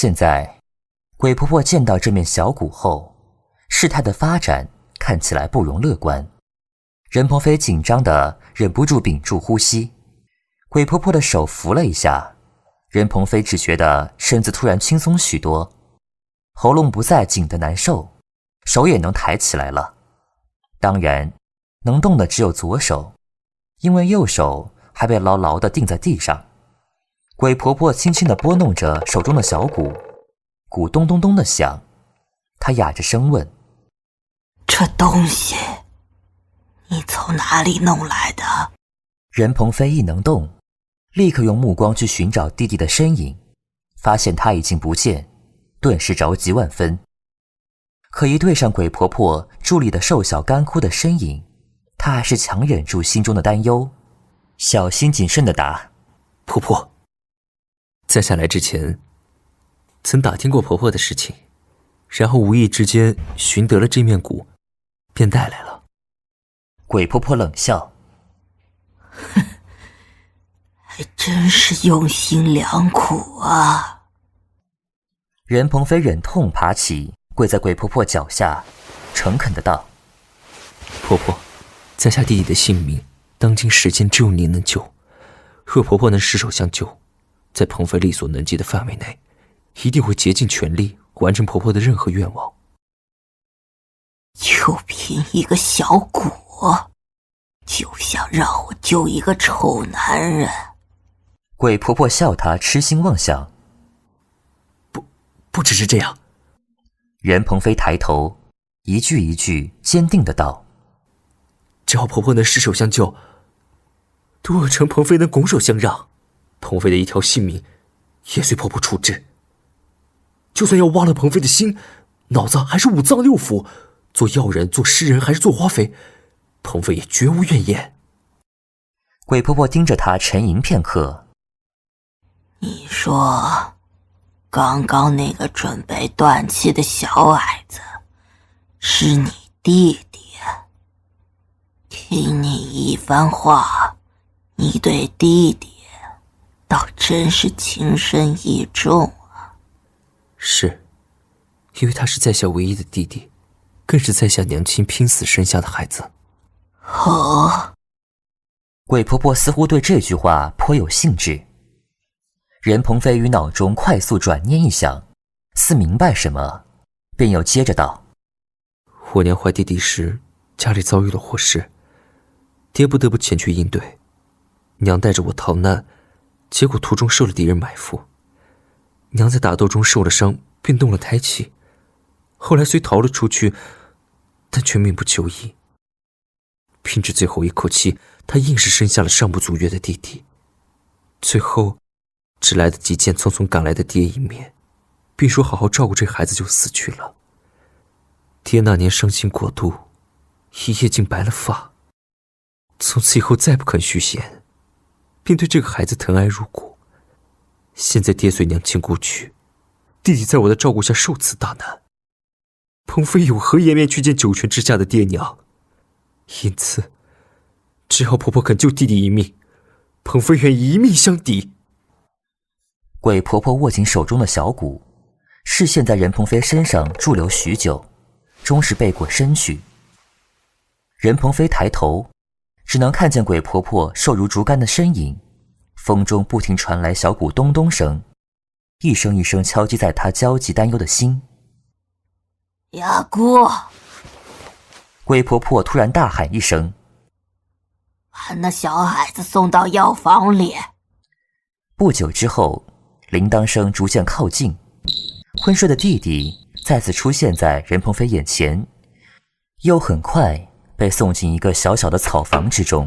现在，鬼婆婆见到这面小鼓后，事态的发展看起来不容乐观。任鹏飞紧张的忍不住屏住呼吸，鬼婆婆的手扶了一下，任鹏飞只觉得身子突然轻松许多，喉咙不再紧得难受，手也能抬起来了。当然，能动的只有左手，因为右手还被牢牢地钉在地上。鬼婆婆轻轻地拨弄着手中的小鼓，鼓咚咚咚地响。她哑着声问：“这东西你从哪里弄来的？”任鹏飞一能动，立刻用目光去寻找弟弟的身影，发现他已经不见，顿时着急万分。可一对上鬼婆婆伫立的瘦小干枯的身影，他还是强忍住心中的担忧，小心谨慎地答：“婆婆，在下来之前曾打听过婆婆的事情，然后无意之间寻得了这面鼓，便带来了。”鬼婆婆冷笑：“还真是用心良苦啊。”任鹏飞忍痛爬起，跪在鬼婆婆脚下，诚恳地道：“婆婆，在下弟弟的性命，当今世间只有您能救。若婆婆能施手相救，在鹏飞力所能及的范围内，一定会竭尽全力完成婆婆的任何愿望。”就凭一个小鼓，就想让我救一个丑男人？鬼婆婆笑他痴心妄想。不只是这样。任鹏飞抬头，一句一句坚定地道：“只要婆婆能施手相救，杜若成、鹏飞能拱手相让，鹏飞的一条性命也随婆婆处置。就算要挖了鹏飞的心、脑子，还是五脏六腑，做药人、做诗人，还是做花肥，鹏飞也绝无怨言。”鬼婆婆盯着他沉吟片刻：“你说，刚刚那个准备断气的小矮子是你弟弟？听你一番话，你对弟弟倒真是情深意重啊。”“是，因为他是在下唯一的弟弟，更是在下娘亲拼死生下的孩子。”“哦。”鬼婆婆似乎对这句话颇有兴致。任鹏飞于脑中快速转念一想，似明白什么，便又接着道：“我娘怀弟弟时，家里遭遇了祸事，爹不得不前去应对。娘带着我逃难，结果途中受了敌人埋伏。娘在打斗中受了伤，便动了胎气。后来虽逃了出去，但却命不久矣。拼至最后一口气，她硬是生下了尚不足月的弟弟。最后只来得及见匆匆赶来的爹一面，并说好好照顾这孩子，就死去了。爹那年伤心过度，一夜竟白了发，从此以后再不肯续弦，便对这个孩子疼爱入骨。现在爹随娘亲故去，弟弟在我的照顾下受此大难，鹏飞有何颜面去见九泉之下的爹娘？因此，只要婆婆肯救弟弟一命，鹏飞愿一命相抵。”鬼婆婆握紧手中的小鼓，视线在任鹏飞身上驻留许久，终是背过身去。任鹏飞抬头，只能看见鬼婆婆瘦如竹竿的身影，风中不停传来小鼓咚咚声，一声一声敲击在他焦急担忧的心。“雅姑！”鬼婆婆突然大喊一声，“把那小孩子送到药房里。”不久之后，铃铛声逐渐靠近，昏睡的弟弟再次出现在任鹏飞眼前，又很快被送进一个小小的草房之中。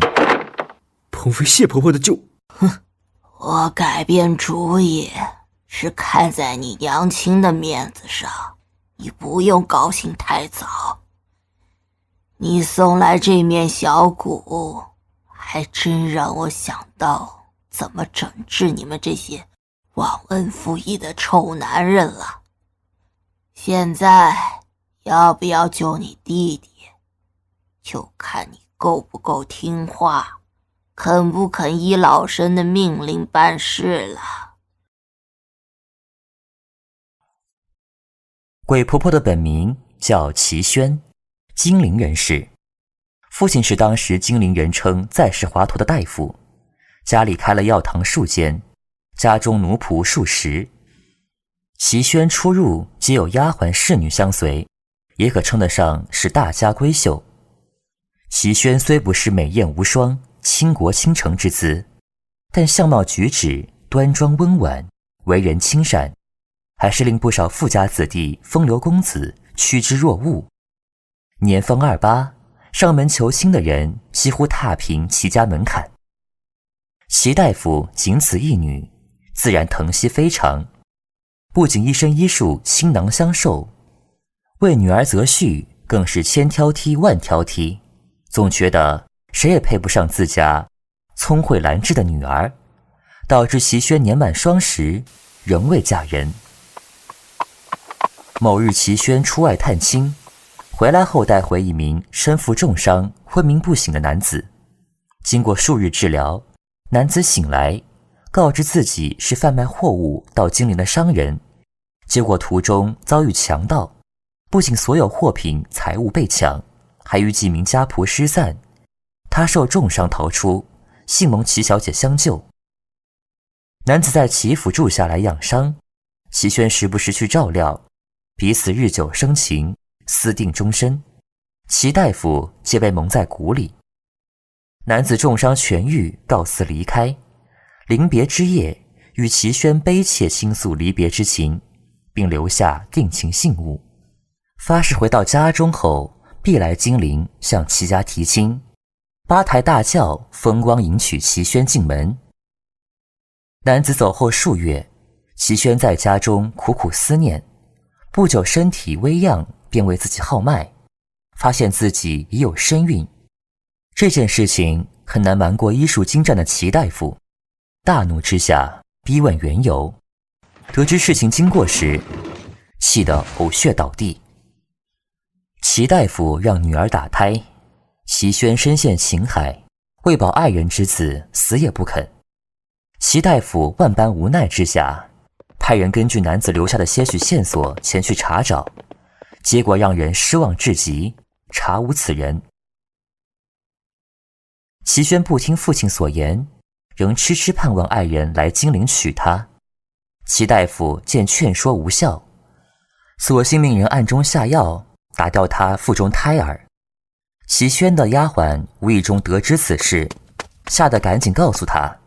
“鹏飞谢婆婆的救。”“我改变主意是看在你娘亲的面子上，你不用高兴太早。你送来这面小鼓，还真让我想到怎么整治你们这些忘恩负义的臭男人了。现在要不要救你弟弟，就看你够不够听话，肯不肯依老身的命令办事了。”鬼婆婆的本名叫齐宣，金陵人士，父亲是当时金陵人称在世华佗的大夫，家里开了药堂数间，家中奴仆数十。齐宣出入皆有丫鬟侍女相随，也可称得上是大家闺秀。齐宣虽不是美艳无双、倾国倾城之姿，但相貌举止端庄温婉，为人亲善，还是令不少富家子弟、风流公子趋之若鹜。年方28，上门求亲的人几乎踏平齐家门槛。齐大夫仅此一女，自然疼惜非常，不仅一身医术倾囊相授，为女儿择婿更是千挑剔万挑剔，总觉得谁也配不上自家聪慧兰芝的女儿，导致齐宣年满双10仍未嫁人。某日齐宣出外探亲，回来后带回一名身负重伤、昏迷不醒的男子。经过数日治疗，男子醒来，告知自己是贩卖货物到金陵的商人，结果途中遭遇强盗，不仅所有货品财物被抢，还与几名家仆失散。他受重伤逃出，幸蒙齐小姐相救。男子在齐府住下来养伤，齐宣时不时去照料，彼此日久生情，私定终身。齐大夫皆被蒙在鼓里。男子重伤痊愈，告辞离开。临别之夜，与齐宣悲切倾诉离别之情，并留下定情信物，发誓回到家中后必来金陵向齐家提亲。八抬大轿风光迎娶齐宣进门。男子走后数月，齐宣在家中苦苦思念，不久身体微恙，便为自己号脉，发现自己已有身孕。这件事情很难瞒过医术精湛的齐大夫，大怒之下逼问缘由。得知事情经过时，气得呕血倒地。齐大夫让女儿打胎，齐宣深陷情海，为保爱人之子，死也不肯。齐大夫万般无奈之下，派人根据男子留下的些许线索前去查找，结果让人失望至极，查无此人。齐宣不听父亲所言，仍痴痴盼望爱人来金陵娶她。齐大夫见劝说无效，索性命人暗中下药，打掉她腹中胎儿。齐宣的丫鬟无意中得知此事，吓得赶紧告诉他。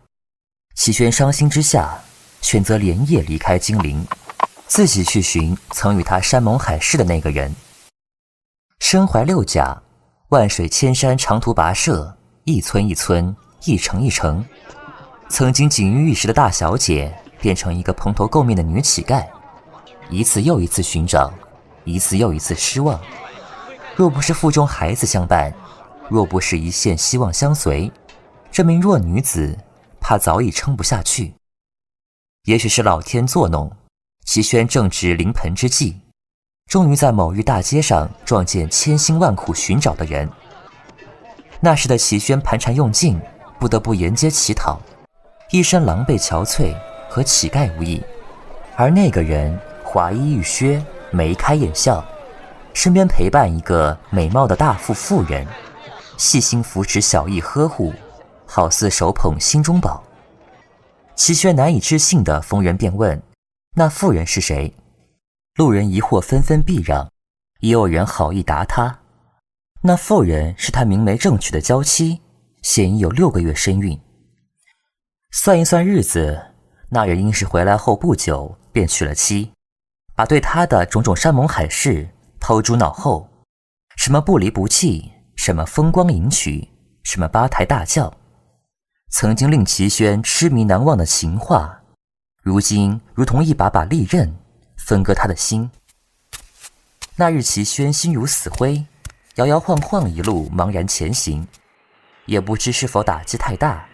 齐宣伤心之下，选择连夜离开金陵，自己去寻曾与他山盟海誓的那个人。身怀6甲，万水千山长途跋涉，一村一村，一城一城，曾经锦衣玉食的大小姐变成一个蓬头垢面的女乞丐，一次又一次寻找，一次又一次失望。若不是腹中孩子相伴，若不是一线希望相随，这名弱女子怕早已撑不下去。也许是老天作弄，齐宣正值临盆之际，终于在某日大街上撞见千辛万苦寻找的人。那时的齐宣盘缠用尽，不得不沿街乞讨，一身狼狈憔悴，和乞丐无异。而那个人华衣玉靴，眉开眼笑，身边陪伴一个美貌的大妇人，细心扶持，小意呵护，好似手捧心中宝。齐宣难以置信地逢人便问，那妇人是谁？路人疑惑纷纷避让，也有人好意答他，那妇人是他明媒正娶的娇妻，现已有6个月身孕。算一算日子，那人应是回来后不久便娶了妻，把对他的种种山盟海誓抛诸脑后，什么不离不弃，什么风光迎娶，什么八抬大轿，曾经令齐宣痴迷难忘的情话，如今如同一把把利刃，分割他的心。那日齐宣心如死灰，摇摇晃晃一路茫然前行，也不知是否打击太大，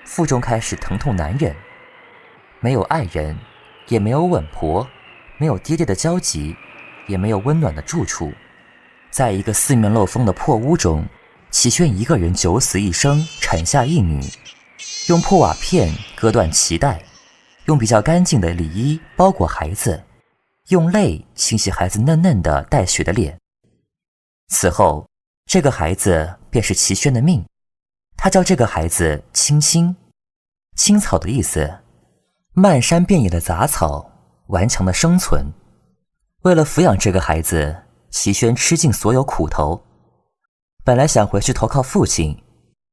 腹中开始疼痛难忍。没有爱人，也没有稳婆，没有爹爹的交集，也没有温暖的住处。在一个四面漏风的破屋中，齐宣一个人九死一生，产下一女，用破瓦片割断脐带，用比较干净的里衣包裹孩子，用泪清洗孩子嫩嫩的带血的脸。此后，这个孩子便是齐宣的命。他叫这个孩子青青，青草的意思，漫山遍野的杂草，顽强的生存。为了抚养这个孩子，齐宣吃尽所有苦头。本来想回去投靠父亲，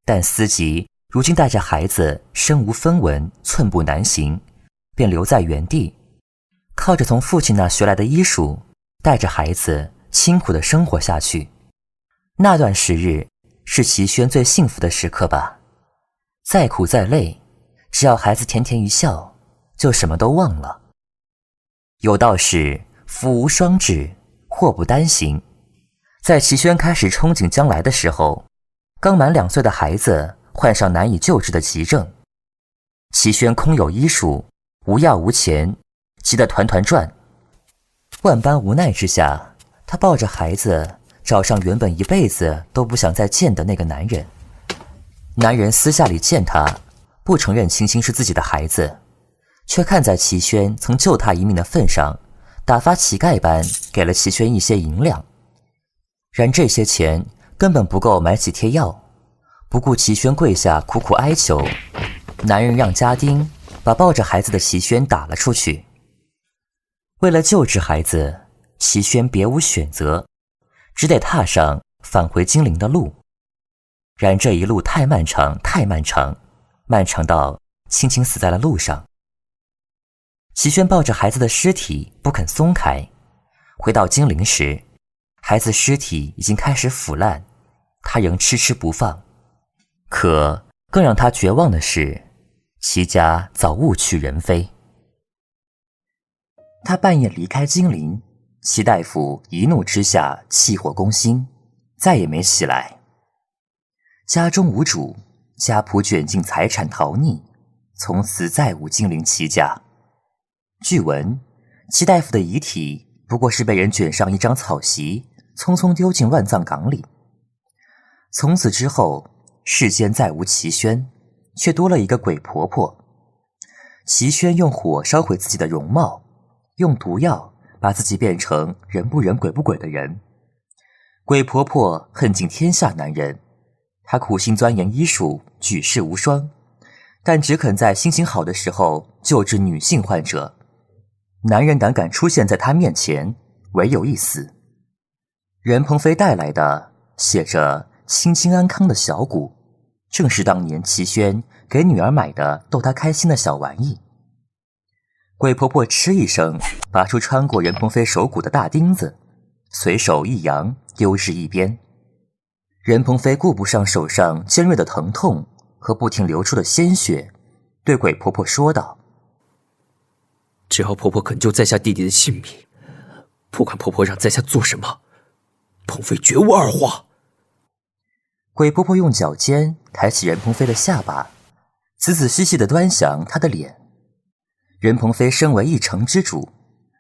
但思及如今带着孩子身无分文，寸步难行，便留在原地，靠着从父亲那学来的医术，带着孩子辛苦地生活下去。那段时日是齐宣最幸福的时刻吧。再苦再累，只要孩子甜甜一笑，就什么都忘了。有道是福无双至，祸不单行。在齐宣开始憧憬将来的时候，刚满2岁的孩子患上难以救治的急症。齐宣空有医术，无药无钱，急得团团转。万般无奈之下，他抱着孩子找上原本一辈子都不想再见的那个男人。男人私下里见他，不承认青青是自己的孩子，却看在齐宣曾救他一命的份上，打发乞丐般给了齐宣一些银两。然这些钱根本不够买几贴药，不顾齐宣跪下苦苦哀求，男人让家丁把抱着孩子的齐宣打了出去。为了救治孩子，齐宣别无选择，只得踏上返回金陵的路。然这一路太漫长，太漫长，漫长到青青死在了路上。齐宣抱着孩子的尸体不肯松开，回到金陵时，孩子尸体已经开始腐烂，他仍迟迟不放。可更让他绝望的是，齐家早物去人非。他半夜离开金陵，齐大夫一怒之下弃火攻心，再也没起来。家中无主，家仆卷尽财产逃匿，从此再无金陵齐家。据闻，齐大夫的遗体不过是被人卷上一张草席，匆匆丢进乱葬岗里。从此之后，世间再无齐宣，却多了一个鬼婆婆。齐宣用火烧毁自己的容貌，用毒药把自己变成人不人鬼不鬼的人。鬼婆婆恨尽天下男人，她苦心钻研医术，举世无双，但只肯在心情好的时候救治女性患者。男人胆敢出现在她面前，唯有一死。任鹏飞带来的写着清清安康的小鼓，正是当年齐宣给女儿买的逗她开心的小玩意。鬼婆婆嗤一声，拔出穿过任鹏飞手骨的大钉子，随手一扬，丢至一边。任鹏飞顾不上手上尖锐的疼痛和不停流出的鲜血，对鬼婆婆说道：只要婆婆肯救在下弟弟的性命，不管婆婆让在下做什么，鹏飞绝无二话。鬼婆婆用脚尖抬起任鹏飞的下巴，仔仔细细地端详他的脸。任鹏飞身为一城之主，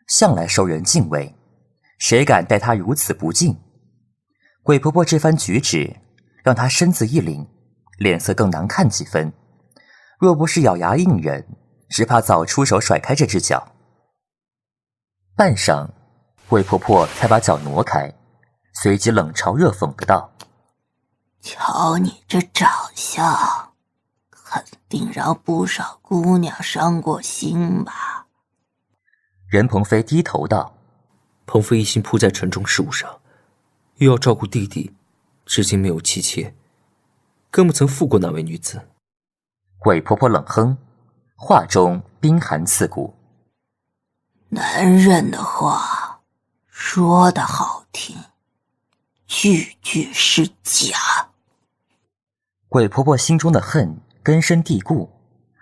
向来受人敬畏，谁敢待他如此不敬？鬼婆婆这番举止让他身子一凛，脸色更难看几分。若不是咬牙硬忍，只怕早出手甩开这只脚。半晌，鬼婆婆才把脚挪开，随即冷嘲热讽的道：瞧你这长相，肯定让不少姑娘伤过心吧？任鹏飞低头道：鹏飞一心扑在城中事务上，又要照顾弟弟，至今没有妻妾，更不曾负过那位女子。鬼婆婆冷哼，话中冰寒刺骨。男人的话说得好听，句句是假。鬼婆婆心中的恨根深蒂固，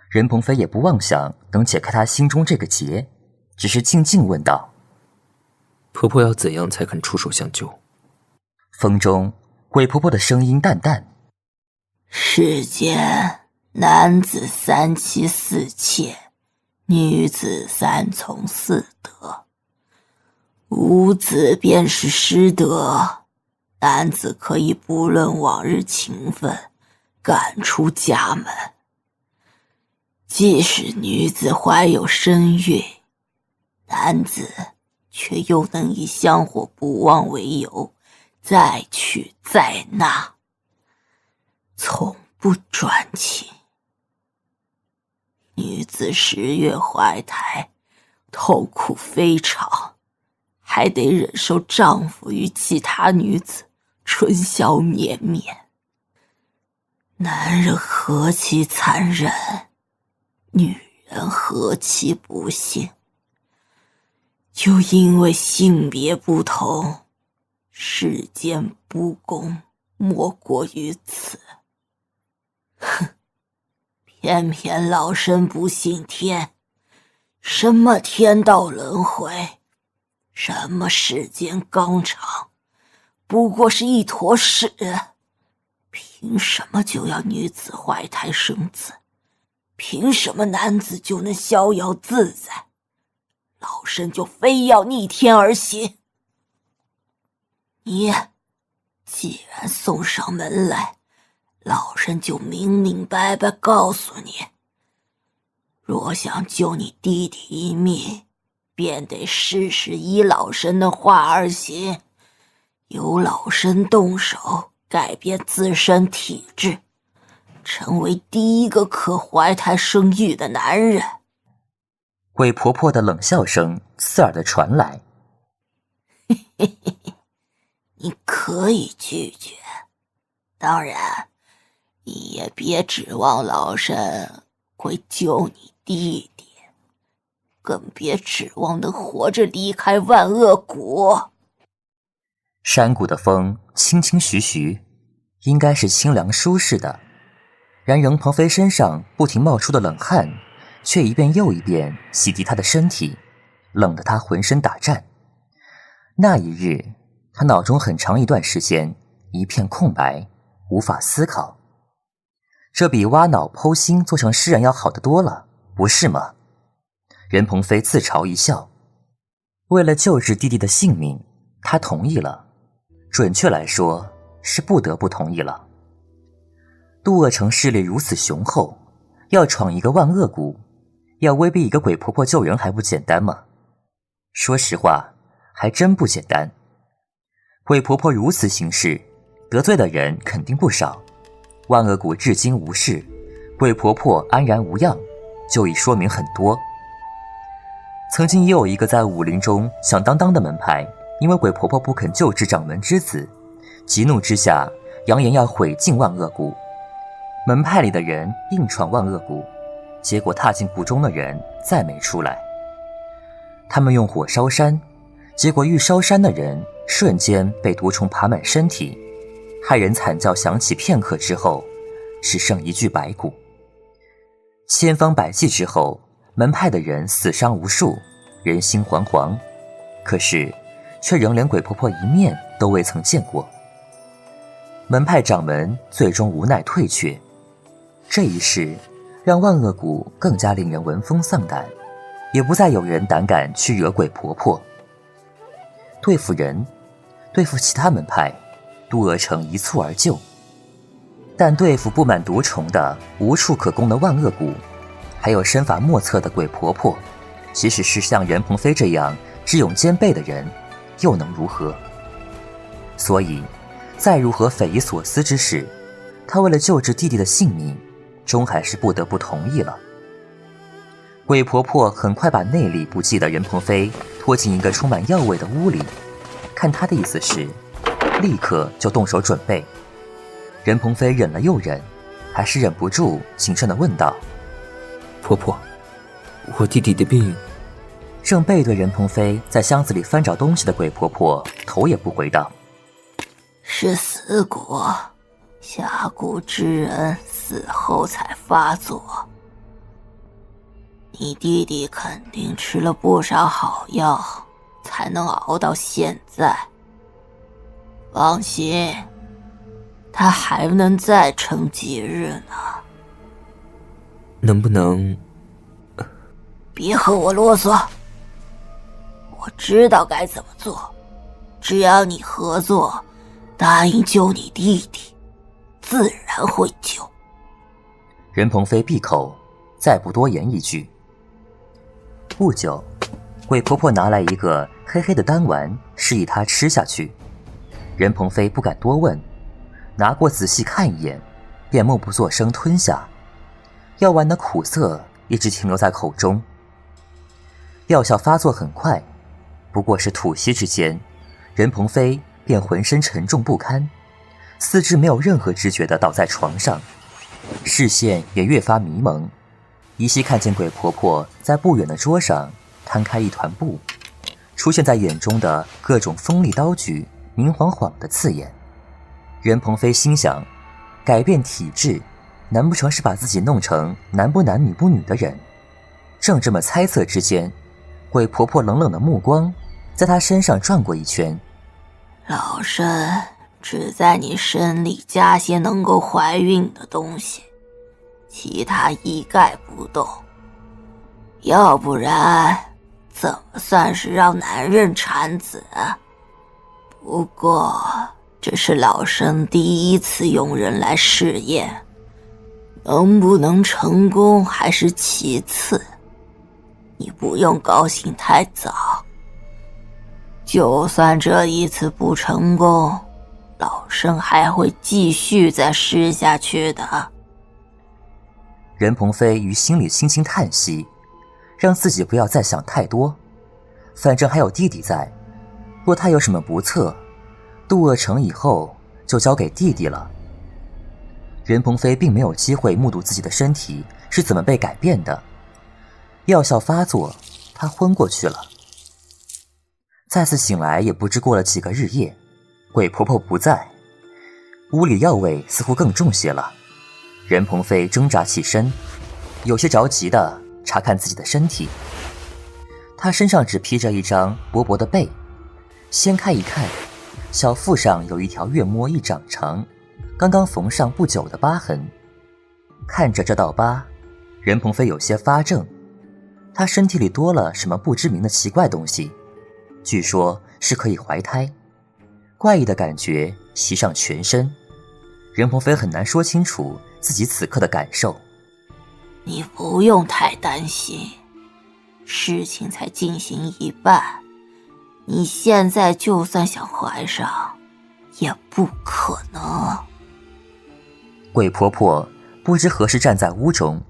任鹏飞也不妄想能解开她心中这个结，只是静静问道：婆婆要怎样才肯出手相救？风中鬼婆婆的声音淡淡：世间男子3妻4妾，女子3从4德，无子便是失德。男子可以不论往日情分，赶出家门。即使女子怀有身孕，男子却又能以香火不旺为由，再娶再纳，从不专情。女子10月怀胎，痛苦非常，还得忍受丈夫与其他女子春宵绵绵。男人何其残忍，女人何其不幸。就因为性别不同，世间不公莫过于此。哼，偏偏老身不信天，什么天道轮回，什么世间纲常，不过是一坨屎。凭什么就要女子怀胎生子？凭什么男子就能逍遥自在？老身就非要逆天而行。你既然送上门来，老身就明明白白告诉你，若想救你弟弟一命，便得事事依老身的话而行，由老身动手改变自身体质，成为第一个可怀胎生育的男人。鬼婆婆的冷笑声刺耳地传来。你可以拒绝，当然你也别指望老身会救你弟弟，更别指望能活着离开万恶谷。山谷的风轻轻徐徐，应该是清凉舒适的，然任鹏飞身上不停冒出的冷汗却一遍又一遍洗涤他的身体，冷得他浑身打颤。那一日，他脑中很长一段时间一片空白，无法思考。这比挖脑剖心做成诗人要好得多了，不是吗？任鹏飞自嘲一笑。为了救治弟弟的性命，他同意了，准确来说是不得不同意了。渡恶城势力如此雄厚，要闯一个万恶谷，要威逼一个鬼婆婆救人还不简单吗？说实话，还真不简单。鬼婆婆如此行事，得罪的人肯定不少。万恶谷至今无事，鬼婆婆安然无恙，就已说明很多。曾经也有一个在武林中响当当的门派，因为鬼婆婆不肯救治掌门之子，急怒之下扬言要毁尽万恶谷。门派里的人硬闯万恶谷，结果踏进谷中的人再没出来。他们用火烧山，结果欲烧山的人瞬间被毒虫爬满身体，骇人惨叫响起片刻之后，只剩一具白骨。千方百计之后，门派的人死伤无数，人心惶惶，可是却仍连鬼婆婆一面都未曾见过。门派掌门最终无奈退却。这一事让万恶谷更加令人闻风丧胆，也不再有人胆敢去惹鬼婆婆。对付人，对付其他门派，渡恶城一蹴而就，但对付布满毒虫的无处可攻的万恶谷，还有身法莫测的鬼婆婆，即使是像任鹏飞这样智勇兼备的人，又能如何？所以再如何匪夷所思之事，他为了救治弟弟的性命，终还是不得不同意了。鬼婆婆很快把内力不济的任鹏飞拖进一个充满药味的屋里，看他的意思是立刻就动手准备。任鹏飞忍了又忍，还是忍不住谨慎地问道：婆婆，我弟弟的病……正背对任鹏飞在箱子里翻找东西的鬼婆婆头也不回道：是死骨，下蛊之人死后才发作。你弟弟肯定吃了不少好药，才能熬到现在。放心，他还能再撑几日呢。能不能……别和我啰嗦，我知道该怎么做。只要你合作，答应救你弟弟，自然会救。任鹏飞闭口，再不多言一句。不久，鬼婆婆拿来一个黑黑的丹丸，示意她吃下去。任鹏飞不敢多问，拿过仔细看一眼，便默不作声吞下。药丸的苦涩一直停留在口中。药效发作很快，不过是吐息之间，任鹏飞便浑身沉重不堪，四肢没有任何知觉地倒在床上，视线也越发迷蒙，依稀看见鬼婆婆在不远的桌上摊开一团布，出现在眼中的各种锋利刀具明晃晃的刺眼。任鹏飞心想，改变体质难不成是把自己弄成男不男女不女的人？正这么猜测之间，鬼婆婆冷冷的目光在他身上转过一圈。老身只在你身里加些能够怀孕的东西，其他一概不动，要不然怎么算是让男人产子？不过这是老身第一次用人来试验，能不能成功还是其次，你不用高兴太早。就算这一次不成功，老身还会继续再试下去的。任鹏飞于心里轻轻叹息，让自己不要再想太多，反正还有弟弟在，若他有什么不测，渡厄城以后就交给弟弟了。任鹏飞并没有机会目睹自己的身体是怎么被改变的，药效发作，他昏过去了。再次醒来也不知过了几个日夜，鬼婆婆不在，屋里药味似乎更重些了。任鹏飞挣扎起身，有些着急地查看自己的身体。他身上只披着一张薄薄的被，掀开一看，小腹上有一条月摸一掌长，刚刚缝上不久的疤痕。看着这道疤，任鹏飞有些发怔，他身体里多了什么不知名的奇怪东西，据说是可以怀胎。怪异的感觉袭上全身，任鹏飞很难说清楚自己此刻的感受。你不用太担心，事情才进行一半，你现在就算想怀上，也不可能。鬼婆婆不知何时站在屋中，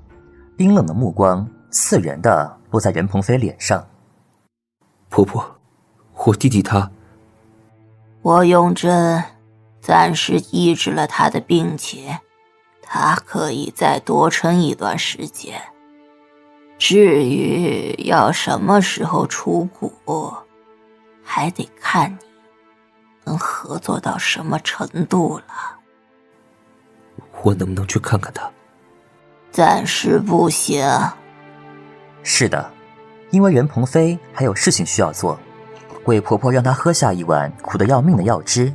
冰冷的目光刺人地落在任鹏飞脸上。婆婆，我弟弟他……我用针暂时抑制了他的病情，他可以再多撑一段时间。至于要什么时候出谷，还得看你能合作到什么程度了。我能不能去看看他？暂时不行。是的，因为任鹏飞还有事情需要做，鬼婆婆让他喝下一碗苦得要命的药汁，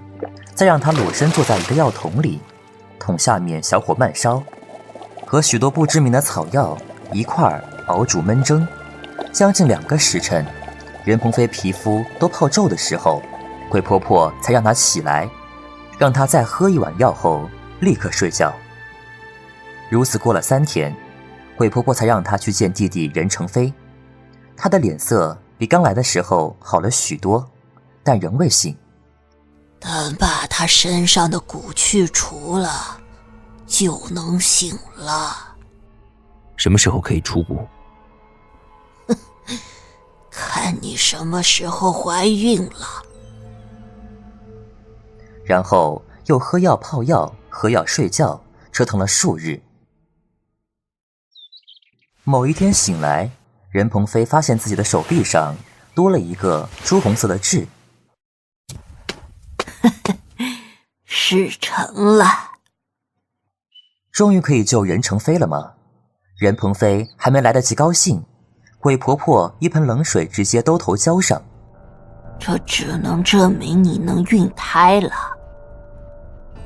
再让他裸身坐在一个药桶里，桶下面小火慢烧，和许多不知名的草药一块儿熬煮焖蒸，将近2个时辰，任鹏飞皮肤都泡皱的时候，鬼婆婆才让他起来，让他再喝一碗药后立刻睡觉。如此过了3天，鬼婆婆才让他去见弟弟任成飞。他的脸色比刚来的时候好了许多，但仍未醒。等把他身上的蛊去除了，就能醒了。什么时候可以出谷？看你什么时候怀孕了。然后又喝药泡药，喝药睡觉，折腾了数日。某一天醒来，任鹏飞发现自己的手臂上多了一个朱红色的痣。事成了。终于可以救任成飞了吗？任鹏飞还没来得及高兴，鬼婆婆一盆冷水直接兜头浇上。这只能证明你能孕胎了。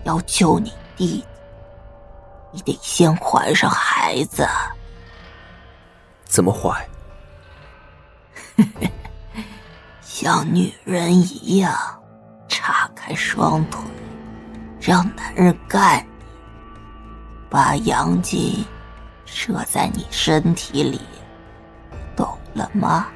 要救你弟弟，你得先怀上孩子。怎么怀？像女人一样，岔开双腿，让男人干你，把阳精射在你身体里，懂了吗？